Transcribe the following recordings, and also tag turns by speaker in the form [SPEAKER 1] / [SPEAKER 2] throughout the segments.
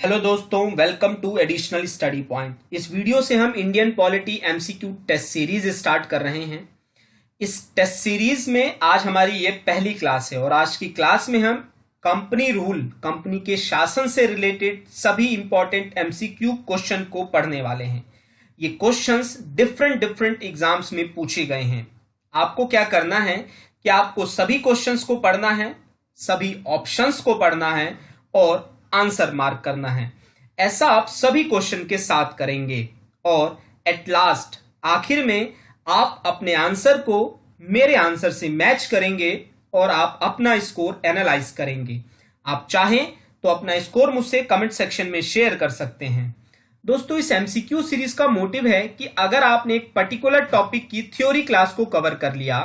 [SPEAKER 1] Hello दोस्तों, welcome to additional study point. इस video से हम Indian polity MCQ test series start कर रहे हैं। इस टेस्ट सीरीज में आज हमारी ये पहली क्लास है और आज की क्लास में हम कंपनी रूल, कंपनी के शासन से रिलेटेड सभी इंपॉर्टेंट एमसीक्यू क्वेश्चन को पढ़ने वाले हैं। ये क्वेश्चंस डिफरेंट एग्जाम्स में पूछे गए हैं। आपको क्या करना है कि आपको सभी क्वेश्चंस को पढ़ना है, सभी ऑप्शंस को पढ़ना है और आंसर मार्क करना है। ऐसा आप सभी क्वेश्चन के साथ करेंगे और एट लास्ट आखिर में आप अपने आंसर को मेरे आंसर से मैच करेंगे और आप अपना स्कोर एनालाइज करेंगे। आप चाहें तो अपना स्कोर मुझसे कमेंट सेक्शन में शेयर कर सकते हैं। दोस्तों, इस एमसीक्यू सीरीज का मोटिव है कि अगर आपने एक पर्टिकुलर टॉपिक की थ्योरी क्लास को कवर कर लिया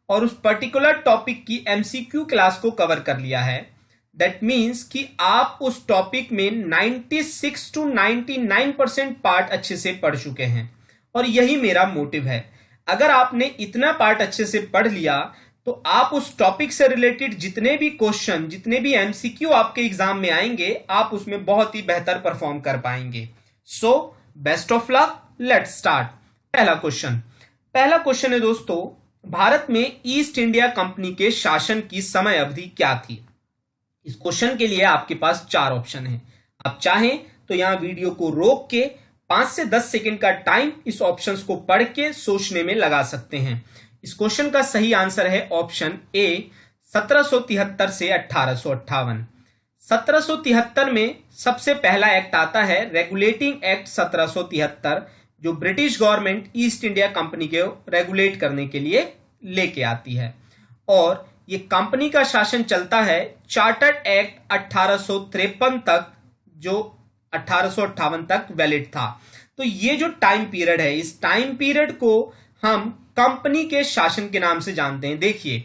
[SPEAKER 1] और उस पर्टिकुलर टॉपिक की एमसीक्यू क्लास को कवर कर लिया है, दैट मीन्स कि आप उस टॉपिक में 96 to 99% पार्ट अच्छे से पढ़ चुके हैं और यही मेरा मोटिव है। अगर आपने इतना पार्ट अच्छे से पढ़ लिया तो आप उस टॉपिक से रिलेटेड जितने भी क्वेश्चन, जितने भी एमसीक्यू आपके एग्जाम में आएंगे, आप उसमें बहुत ही बेहतर परफॉर्म कर पाएंगे। So best of luck, let's start. पहला क्वेश्चन है दोस्तों, भारत में ईस्ट इंडिया कंपनी के शासन की समय अवधि क्या थी? इस क्वेश्चन के लिए आपके पास 4 ऑप्शन हैं। आप चाहें तो यहां वीडियो को रोक के 5 से 10 सेकंड का टाइम इस ऑप्शंस को पढ़ के सोचने में लगा सकते हैं। इस क्वेश्चन का सही आंसर है ऑप्शन ए, 1773 से 1858। 1773 में सबसे पहला एक्ट आता है रेगुलेटिंग एक्ट 1773, जो British government east India company को रेगुलेट करने के लिए लेके आती है और ये कंपनी का शासन चलता है चार्टर्ड एक्ट 1853 तक, जो 1858 तक वैलिड था। तो ये जो टाइम पीरियड है, इस टाइम पीरियड को हम कंपनी के शासन के नाम से जानते हैं। देखिए,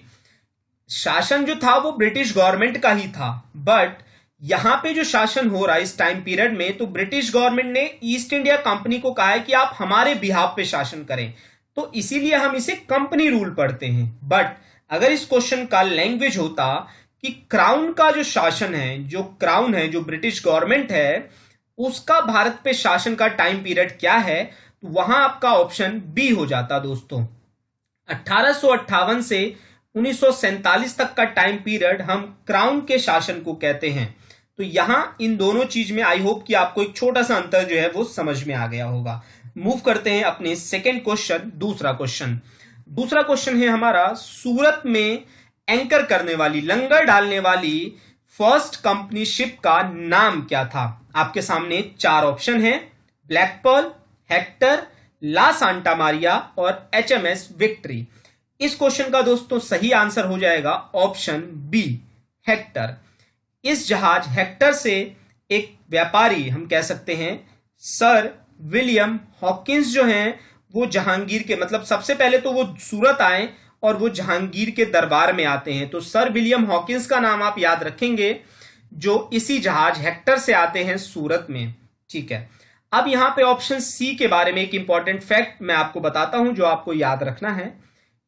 [SPEAKER 1] शासन जो था वो ब्रिटिश गवर्नमेंट का ही था, बट यहां पे जो शासन हो रहा है इस टाइम पीरियड में, तो ब्रिटिश गवर्नमेंट ने ईस्ट इंडिया कंपनी को कहा है कि आप हमारे बिहाफ पे शासन करें, तो इसीलिए हम इसे कंपनी रूल पढ़ते हैं। बट अगर इस क्वेश्चन का लैंग्वेज होता कि क्राउन का जो शासन है, जो क्राउन है, जो ब्रिटिश गवर्नमेंट है, उसका भारत पे शासन का टाइम पीरियड क्या है, तो वहां आपका ऑप्शन बी हो जाता दोस्तों। 1858 से 1947 तक का टाइम पीरियड हम क्राउन के शासन को कहते हैं। तो यहां इन दोनों चीज में आई होप कि आपको एक छोटा सा अंतर जो है वो समझ में आ गया होगा। मूव करते हैं अपने सेकेंड क्वेश्चन, दूसरा क्वेश्चन है हमारा, सूरत में एंकर करने वाली, लंगर डालने वाली फर्स्ट कंपनी शिप का नाम क्या था? आपके सामने 4 ऑप्शन हैं, black Perl, Hector, La Santa Maria और एचएमएस विक्ट्री। इस क्वेश्चन का दोस्तों सही आंसर हो जाएगा ऑप्शन बी, हेक्टर। इस जहाज हेक्टर से एक व्यापारी, हम कह सकते हैं सर विलियम हॉकिंस जो हैं, वो जहांगीर के, मतलब सबसे पहले तो वो सूरत आए और वो जहांगीर के दरबार में आते हैं। तो सर विलियम हॉकिंस का नाम आप याद रखेंगे, जो इसी जहाज हेक्टर से आते हैं सूरत में। ठीक है, अब यहां पे ऑप्शन सी के बारे में एक इंपॉर्टेंट फैक्ट मैं आपको बताता हूं जो आपको याद रखना है।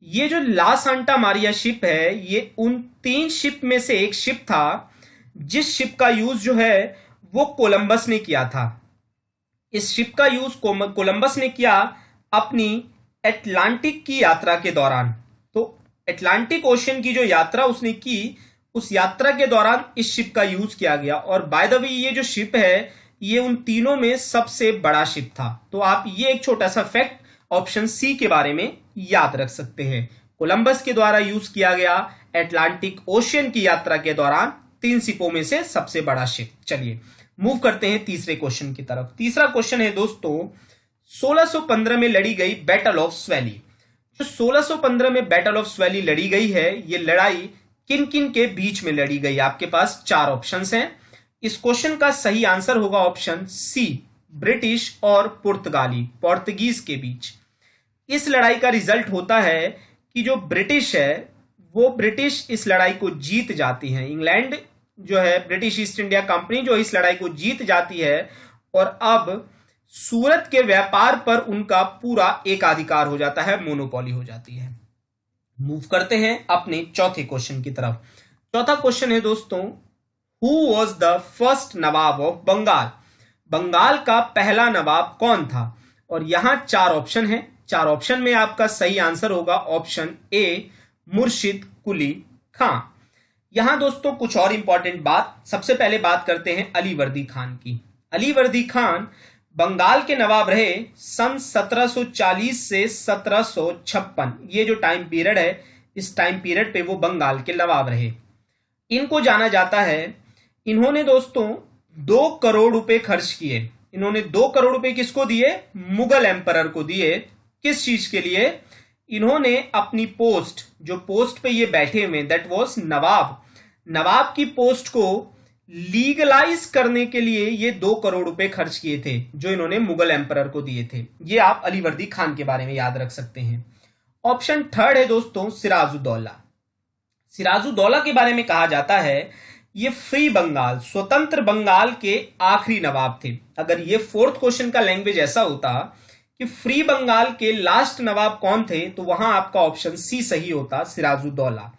[SPEAKER 1] ये जो ला सांता मारिया शिप है, ये उन 3 शिप में से एक शिप था जिस शिप का यूज जो है वो कोलंबस ने किया था। इस शिप का यूज कोलंबस ने किया अपनी अटलांटिक की यात्रा के दौरान। तो अटलांटिक ओशन की जो यात्रा उसने की, उस यात्रा के दौरान इस शिप का यूज किया गया। और बाय द वे ये जो शिप है, ये उन तीनों में सबसे बड़ा शिप था। तो आप ये एक छोटा सा फैक्ट ऑप्शन सी के बारे में याद रख सकते हैं। कोलंबस के द्वारा यूज किया गया अटलांटिक ओशियन की यात्रा के दौरान 3 शिपों में से सबसे बड़ा शिप। चलिए मूव करते हैं तीसरे क्वेश्चन की तरफ। तीसरा क्वेश्चन है दोस्तों, 1615 में लड़ी गई बैटल ऑफ स्वैली। जो 1615 में बैटल ऑफ स्वैली लड़ी गई है, ये लड़ाई किन किन के बीच में लड़ी गई? आपके पास 4 ऑप्शंस हैं। इस क्वेश्चन का सही आंसर होगा ऑप्शन सी, ब्रिटिश और पोर्तुगीज के बीच। इस लड़ाई का रिजल्ट होता है कि जो ब्रिटिश है वो ब्रिटिश इस लड़ाई को जीत जाती है। इंग्लैंड जो है, ब्रिटिश ईस्ट इंडिया कंपनी जो इस लड़ाई को जीत जाती है और अब सूरत के व्यापार पर उनका पूरा एकाधिकार हो जाता है, मोनोपोली हो जाती है। मूव करते हैं अपने चौथे क्वेश्चन की तरफ। चौथा क्वेश्चन है दोस्तों, who was the first nawab of Bengal? Bengal का पहला नवाब कौन था? और यहां चार ऑप्शन है, चार ऑप्शन में आपका सही आंसर होगा ऑप्शन ए, मुर्शिद कुली खां। यहां दोस्तों कुछ और इंपॉर्टेंट बात, सबसे पहले बात करते हैं अलीवर्दी खान की। अलीवर्दी खान बंगाल के नवाब रहे सन 1740 से 1756। ये जो टाइम पीरियड है, इस टाइम पीरियड पे वो बंगाल के नवाब रहे। इनको जाना जाता है, इन्होंने दोस्तों 2 करोड़ रुपए खर्च किए। इन्होंने 2 करोड़ रुपए किसको दिए? मुगल एम्परर को दिए। किस चीज के लिए? इन्होंने अपनी पोस्ट, जो पोस्ट पे ये बैठे हुए, दैट वाज नवाब, नवाब की पोस्ट को लीगलाइज करने के लिए ये 2 करोड़ रुपए खर्च किए थे, जो इन्होंने मुगल एम्परर को दिए थे। ये आप अलीवर्दी खान के बारे में याद रख सकते हैं। ऑप्शन थर्ड है दोस्तों सिराजुद्दौला। सिराजुद्दौला के बारे में कहा जाता है ये फ्री बंगाल, स्वतंत्र बंगाल के आखिरी नवाब थे। अगर ये फोर्थ क्वेश्चन का लैंग्वेज ऐसा होता कि फ्री बंगाल के लास्ट नवाब कौन थे, तो वहां आपका ऑप्शन सी सही होता, सिराजुद्दौला।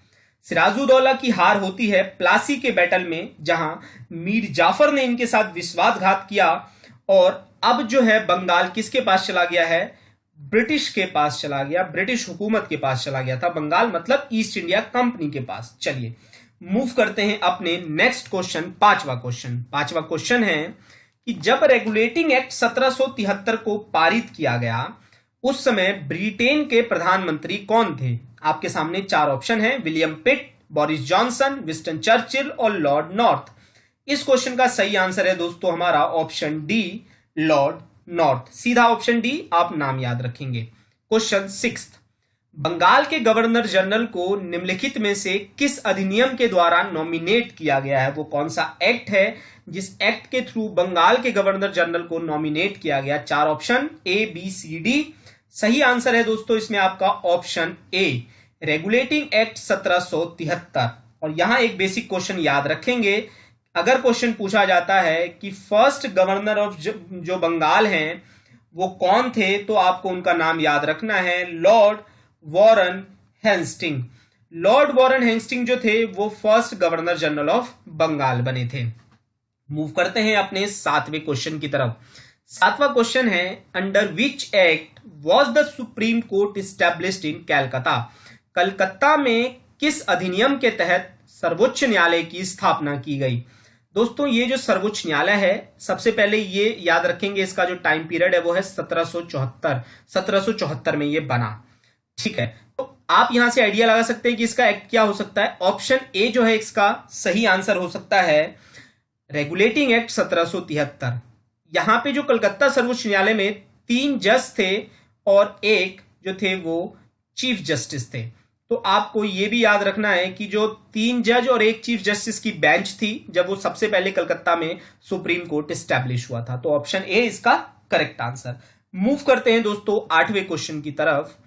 [SPEAKER 1] सिराजुद्दौला की हार होती है प्लासी के बैटल में, जहां मीर जाफर ने इनके साथ विश्वासघात किया और अब जो है बंगाल किसके पास चला गया है? ब्रिटिश के पास चला गया, ब्रिटिश हुकूमत के पास चला गया था बंगाल, मतलब ईस्ट इंडिया कंपनी के पास। चलिए मूव करते हैं अपने नेक्स्ट क्वेश्चन, पांचवा क्वेश्चन। पांचवा क्वेश्चन है कि जब रेगुलेटिंग एक्ट 1773 को पारित किया गया, उस समय ब्रिटेन के प्रधानमंत्री कौन थे? आपके सामने चार ऑप्शन है, विलियम पिट, बोरिस जॉनसन, विंस्टन चर्चिल और लॉर्ड नॉर्थ। इस क्वेश्चन का सही आंसर है दोस्तों हमारा ऑप्शन डी, लॉर्ड नॉर्थ। सीधा ऑप्शन डी आप नाम याद रखेंगे। क्वेश्चन 6, बंगाल के गवर्नर जनरल को निम्नलिखित में से किस अधिनियम के द्वारा नॉमिनेट किया गया है? वो कौन सा एक्ट है जिस एक्ट के थ्रू बंगाल के गवर्नर जनरल को नॉमिनेट किया गया? चार option A, B, C, D. सही आंसर है दोस्तों इसमें आपका ऑप्शन ए, रेगुलेटिंग एक्ट 1773। और यहां एक बेसिक क्वेश्चन याद रखेंगे, अगर क्वेश्चन पूछा जाता है कि फर्स्ट गवर्नर ऑफ जो बंगाल हैं वो कौन थे, तो आपको उनका नाम याद रखना है, Lord Warren Hasting. Lord Warren Hasting जो थे वो first governor general of Bengal बने थे। मूव करते हैं अपने सातवें क्वेश्चन की तरफ। सातवां क्वेश्चन है, under which act was the supreme court established in कैलकाता? Calcutta में किस अधिनियम के तहत सर्वोच्च न्यायालय की स्थापना की गई? दोस्तों ये जो सर्वोच्च न्यायालय है, सबसे पहले ये याद रखेंगे इसका जो टाइम पीरियड है वो है 1774 में ये बना। ठीक है, तो आप यहां से आइडिया लगा सकते हैं कि इसका एक्ट क्या हो सकता है। ऑप्शन ए जो है इसका सही आंसर हो सकता है रेगुलेटिंग एक्ट 1773। यहां पे जो कलकत्ता सर्वोच्च न्यायालय में 3 जज थे और एक जो थे वो चीफ जस्टिस थे, तो आपको यह भी याद रखना है कि जो 3 जज और एक चीफ जस्टिस की बेंच थी जब वो सबसे पहले कलकत्ता में सुप्रीम कोर्ट एस्टैब्लिश हुआ था, तो ऑप्शन ए इसका करेक्ट आंसर। मूव करते हैं दोस्तों 8वें क्वेश्चन की तरफ।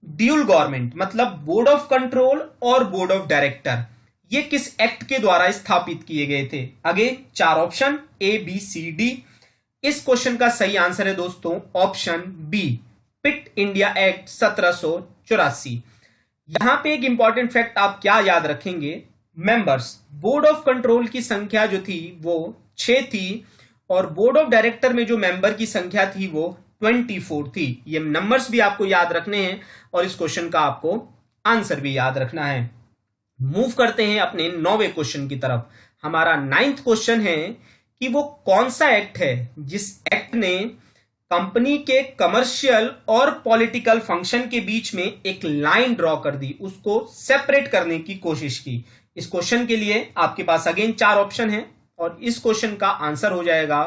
[SPEAKER 1] ड्यूल गवर्नमेंट मतलब बोर्ड ऑफ कंट्रोल और बोर्ड ऑफ डायरेक्टर, ये किस एक्ट के द्वारा स्थापित किए गए थे? Again 4 option A, B, C, D. इस क्वेश्चन का सही आंसर है दोस्तों option B, Pitt India act 1784। यहां पे एक इंपॉर्टेंट फैक्ट आप क्या याद रखेंगे, मेंबर्स बोर्ड ऑफ कंट्रोल की संख्या जो थी वो 6 थी और बोर्ड ऑफ डायरेक्टर में जो मेंबर की संख्या थी वो 24 थी। ये नंबर्स भी आपको याद रखने हैं और इस क्वेश्चन का आपको आंसर भी याद रखना है। मूव करते हैं अपने 9वें क्वेश्चन की तरफ। हमारा 9th क्वेश्चन है कि वो कौन सा एक्ट है जिस एक्ट ने कंपनी के कमर्शियल और पॉलिटिकल फंक्शन के बीच में एक लाइन ड्रॉ कर दी, उसको सेपरेट करने की कोशिश की। इस क्वेश्चन के लिए आपके पास अगेन 4 ऑप्शन हैं और इस क्वेश्चन का आंसर हो जाएगा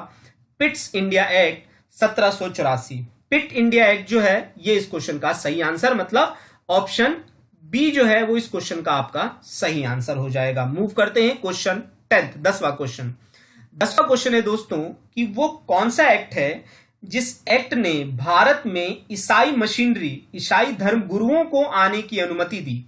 [SPEAKER 1] पिट्स इंडिया एक्ट 1784। पिट इंडिया एक्ट जो है ये इस क्वेश्चन का सही आंसर, मतलब ऑप्शन बी जो है वो इस क्वेश्चन का आपका सही आंसर हो जाएगा। मूव करते हैं क्वेश्चन 10th, 10वां क्वेश्चन। 10वां क्वेश्चन है दोस्तों कि वो कौन सा एक्ट है जिस एक्ट ने भारत में ईसाई मशीनरी, ईसाई धर्म गुरुओं को आने की अनुमति दी?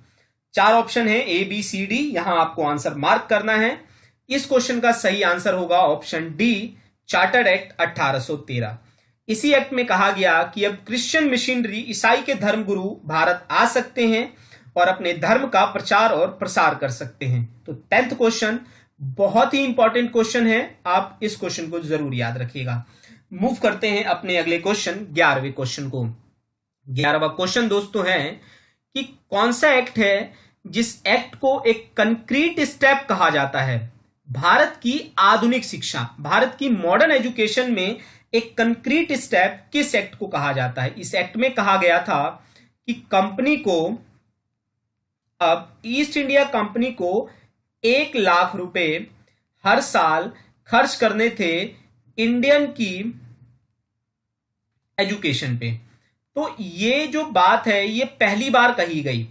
[SPEAKER 1] 4 ऑप्शन है ए, बी, सी, डी। यहां आपको आंसर मार्क करना है। इस क्वेश्चन का सही आंसर होगा ऑप्शन डी, चार्टर्ड एक्ट 1813। इसी एक्ट में कहा गया कि अब क्रिश्चियन मिशनरी, ईसाई के धर्म गुरु भारत आ सकते हैं और अपने धर्म का प्रचार और प्रसार कर सकते हैं। तो 10th क्वेश्चन बहुत ही इंपॉर्टेंट क्वेश्चन है, आप इस क्वेश्चन को जरूर याद रखिएगा। मूव करते हैं अपने अगले क्वेश्चन 11वें क्वेश्चन को। 11वां क्वेश्चन दोस्तों है कि कौन सा एक्ट है जिस एक्ट को एक कंक्रीट स्टेप कहा जाता है भारत की आधुनिक शिक्षा, भारत की मॉडर्न एजुकेशन में एक कंक्रीट स्टेप किस एक्ट को कहा जाता है। इस एक्ट में कहा गया था कि कंपनी को, अब ईस्ट इंडिया कंपनी को 1 लाख रुपए हर साल खर्च करने थे इंडियन की एजुकेशन पे। तो ये जो बात है ये पहली बार कही गई।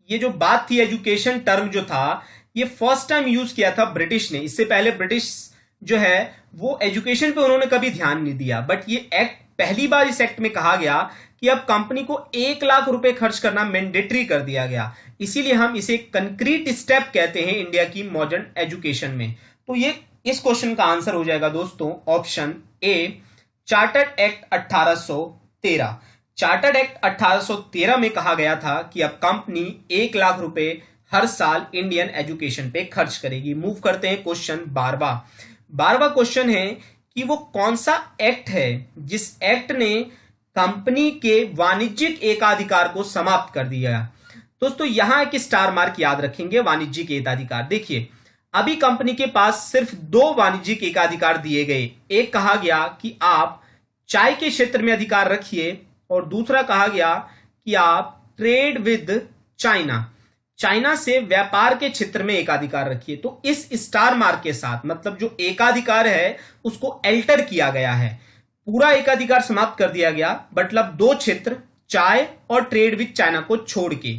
[SPEAKER 1] ये जो बात थी, एजुकेशन टर्म जो था, ये फर्स्ट टाइम यूज किया था ब्रिटिश ने। इससे पहले ब्रिटिश जो है वो एजुकेशन पे उन्होंने कभी ध्यान नहीं दिया, बट ये एक्ट पहली बार इस एक्ट में कहा गया कि अब कंपनी को 1 लाख रुपए खर्च करना मैंडेटरी कर दिया गया। इसीलिए हम इसे कंक्रीट स्टेप कहते हैं इंडिया की मॉडर्न एजुकेशन में। तो ये इस क्वेश्चन का आंसर हो जाएगा दोस्तों option A, chartered act 1813। Chartered act 1813 में कहा गया था कि अब कंपनी 1 लाख रुपए हर साल इंडियन एजुकेशन पे खर्च करेगी। मूव करते हैं क्वेश्चन 12वां क्वेश्चन है कि वो कौन सा एक्ट है जिस एक्ट ने कंपनी के वाणिज्यिक एकाधिकार को समाप्त कर दिया। दोस्तों यहां एक स्टार मार्क याद रखेंगे, वाणिज्यिक एकाधिकार। देखिए अभी कंपनी के पास सिर्फ 2 वाणिज्यिक एकाधिकार दिए गए। एक कहा गया कि आप चाय के क्षेत्र में अधिकार रखिए और दूसरा कहा गया कि आप ट्रेड विद चाइना से व्यापार के क्षेत्र में एकाधिकार रखिए। तो इस स्टार मार्क के साथ मतलब जो एकाधिकार है उसको अल्टर किया गया है, पूरा एकाधिकार समाप्त कर दिया गया, मतलब 2 क्षेत्र चाय और ट्रेड विद चाइना को छोड़ के।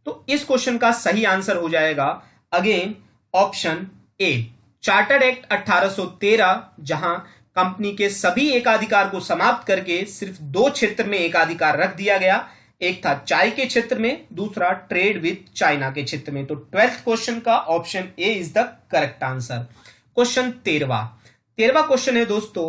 [SPEAKER 1] तो इस क्वेश्चन का सही आंसर हो जाएगा again option A, chartered act 1813, जहां कंपनी के सभी एकाधिकार को समाप्त करके सिर्फ 2 क्षेत्र में एकाधिकार रख दिया गया। एक था चाय के क्षेत्र में, दूसरा ट्रेड विद चाइना के क्षेत्र में। तो 12th क्वेश्चन का option A is the correct answer. Question 13वां क्वेश्चन है दोस्तों,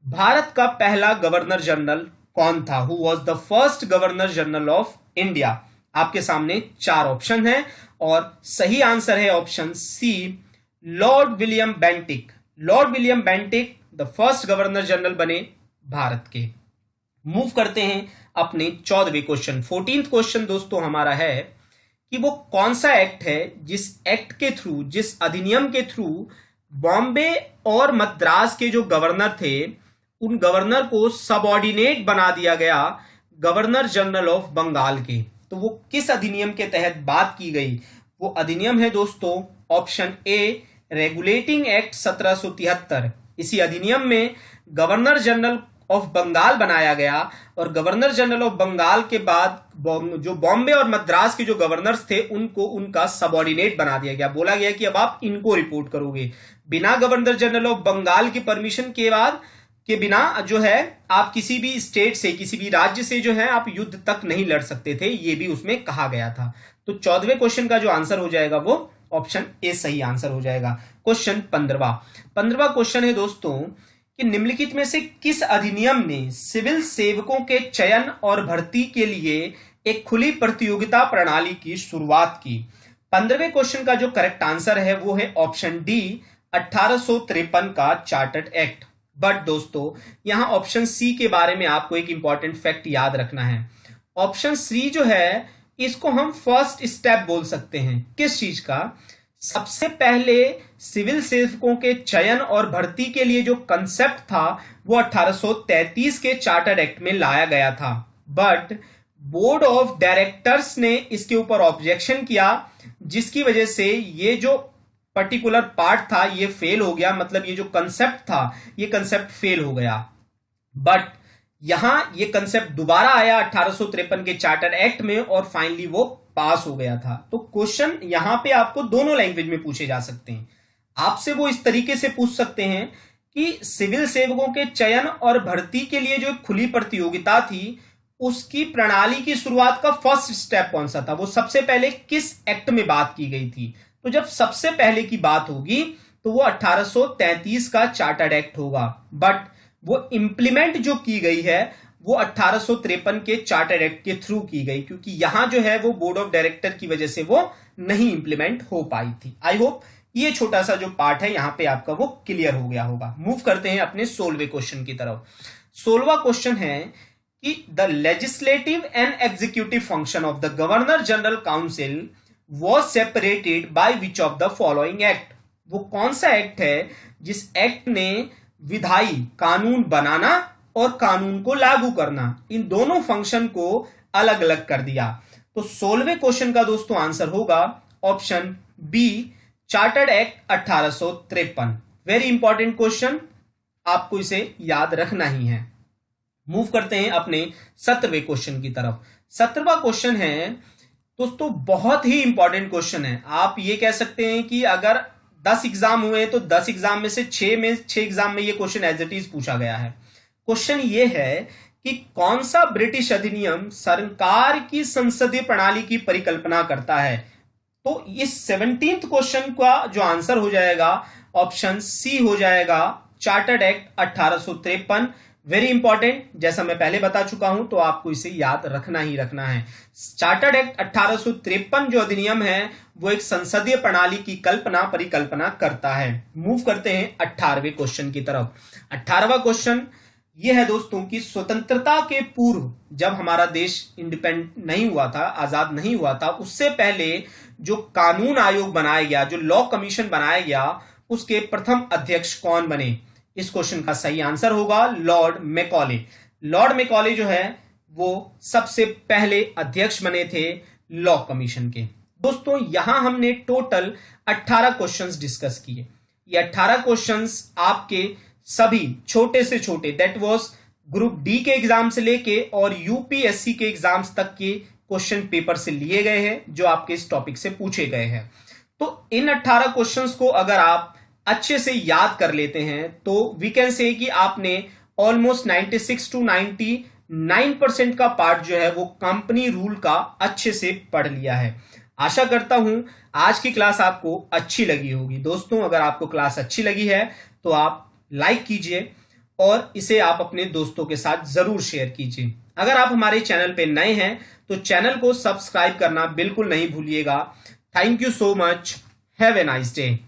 [SPEAKER 1] भारत का पहला गवर्नर जनरल कौन था? Who was the first governor general of India? आपके सामने 4 ऑप्शन है और सही आंसर है option C, lord William Bentinck. Lord William Bentinck the first governor general बने भारत के। मूव करते हैं अपने 14वें क्वेश्चन। 14th क्वेश्चन दोस्तों हमारा है कि वो कौन सा एक्ट है जिस एक्ट के थ्रू, जिस अधिनियम के थ्रू बॉम्बे और मद्रास के जो गवर्नर थे उन गवर्नर को सबऑर्डिनेट बना दिया गया गवर्नर जनरल ऑफ बंगाल के। तो वो किस अधिनियम के तहत बात की गई? वो अधिनियम है दोस्तों ऑप्शन ए, रेगुलेटिंग एक्ट 1773। इसी अधिनियम में गवर्नर जनरल ऑफ बंगाल बनाया गया और गवर्नर जनरल ऑफ बंगाल के बाद जो बॉम्बे और मद्रास के जो गवर्नर्स थे उनको उनका सबऑर्डिनेट बना दिया गया। बोला गया कि अब आप इनको रिपोर्ट करोगे। बिना गवर्नर जनरल ऑफ बंगाल की परमिशन के बिना जो है आप किसी भी स्टेट से, किसी भी राज्य से जो है आप युद्ध तक नहीं लड़ सकते थे, ये भी उसमें कहा गया था। तो 14वें क्वेश्चन का जो आंसर हो जाएगा वो ऑप्शन ए सही आंसर हो जाएगा। क्वेश्चन 15वां क्वेश्चन है दोस्तों कि निम्नलिखित में से किस अधिनियम ने सिविल सेवकों के चयन और भर्ती के लिए एक खुली प्रतियोगिता प्रणाली की शुरुआत की? 15वें क्वेश्चन का जो करेक्ट आंसर है वो है ऑप्शन डी, 1853 का चार्टर्ड एक्ट। बट दोस्तों यहां ऑप्शन सी के बारे में आपको एक इंपॉर्टेंट फैक्ट याद रखना है। ऑप्शन सी जो है इसको हम फर्स्ट स्टेप बोल सकते हैं। किस चीज का? सबसे पहले सिविल सेवकों के चयन और भर्ती के लिए जो कंसेप्ट था वो 1833 के चार्टर्ड एक्ट में लाया गया था, बट बोर्ड ऑफ डायरेक्टर्स ने इसके ऊपर ऑब्जेक्शन किया, जिसकी वजह से ये जो पर्टिकुलर पार्ट था ये फेल हो गया। मतलब ये जो कंसेप्ट था ये कंसेप्ट फेल हो गया। बट यहां ये कंसेप्ट दोबारा आया 1853 के चार्टर एक्ट में और फाइनली वो पास हो गया था। तो क्वेश्चन यहां पे आपको दोनों लैंग्वेज में पूछे जा सकते हैं। आपसे वो इस तरीके से पूछ सकते हैं कि सिविल सेवकों के चयन और भर्ती के लिए जो खुली प्रतियोगिता थी उसकी प्रणाली की शुरुआत का फर्स्ट स्टेप कौन सा था, वो सबसे पहले किस एक्ट में बात की गई थी? तो जब सबसे पहले की बात होगी तो वो 1833 का चार्टर्ड एक्ट होगा, बट वो इंप्लीमेंट जो की गई है वो 1853 के चार्टर्ड एक्ट के थ्रू की गई, क्योंकि यहां जो है वो बोर्ड ऑफ डायरेक्टर की वजह से वो नहीं इंप्लीमेंट हो पाई थी। आई होप ये छोटा सा जो पार्ट है यहां पे आपका वो क्लियर हो गया होगा। मूव करते हैं अपने 16वें क्वेश्चन की तरफ। 16वां क्वेश्चन है कि the legislative and executive function of the governor general council was separated by which of the following act. वो कौन सा एक्ट है जिस एक्ट ने विधायी कानून बनाना और कानून को लागू करना, इन दोनों फंक्शन को अलग अलग कर दिया। तो 16वें क्वेश्चन का दोस्तों आंसर होगा option B, chartered act 1853। Very important question, आपको इसे याद रखना ही है। मूव करते हैं अपने 17वें क्वेश्चन की तरफ। 17वां क्वेश्चन है दोस्तों बहुत ही इंपॉर्टेंट क्वेश्चन है। आप ये कह सकते हैं कि अगर 10 एग्जाम हुए तो 10 एग्जाम में से 6 एग्जाम में ये क्वेश्चन एज इट इज पूछा गया है। क्वेश्चन ये है कि कौन सा ब्रिटिश अधिनियम सरकार की संसदीय प्रणाली की परिकल्पना करता है। तो इस 17th क्वेश्चन का जो आंसर हो जाएगा ऑप्शन सी हो जाएगा, चार्टर्ड एक्ट 1853। वेरी इंपॉर्टेंट, जैसा मैं पहले बता चुका हूं तो आपको इसे याद रखना ही रखना है। चार्टर्ड एक्ट 1853 जो अधिनियम है वो एक संसदीय प्रणाली की परिकल्पना करता है। मूव करते हैं 18वें क्वेश्चन की तरफ। 18वां क्वेश्चन ये है दोस्तों कि स्वतंत्रता के पूर्व जब हमारा देश इंडिपेंडेंट नहीं हुआ था, आजाद नहीं हुआ था, उससे पहले जो कानून आयोग बनाया गया, जो लॉ कमीशन बनाया गया, उसके प्रथम अध्यक्ष कौन बने। इस क्वेश्चन का सही आंसर होगा लॉर्ड मैकॉले। लॉर्ड मैकॉले जो है वो सबसे पहले अध्यक्ष बने थे लॉ कमीशन के। दोस्तों यहां हमने टोटल 18 क्वेश्चंस डिस्कस किए। ये 18 क्वेश्चंस आपके सभी छोटे से छोटे, दैट वाज ग्रुप डी के एग्जाम से लेके और यूपीएससी के एग्जाम्स तक के क्वेश्चन पेपर से लिए गए हैं जो आपके इस टॉपिक से पूछे गए हैं। तो इन 18 क्वेश्चंस को अगर आप अच्छे से याद कर लेते हैं तो वी कैन से कि आपने ऑलमोस्ट 96 to 99% का पार्ट जो है वो कंपनी रूल का अच्छे से पढ़ लिया है। आशा करता हूं आज की क्लास आपको अच्छी लगी होगी। दोस्तों अगर आपको क्लास अच्छी लगी है तो आप लाइक कीजिए और इसे आप अपने दोस्तों के साथ जरूर शेयर कीजिए। अगर आप हमारे चैनल पे नए हैं तो चैनल को सब्सक्राइब करना बिल्कुल नहीं भूलिएगा। Thank you so much, have a nice day.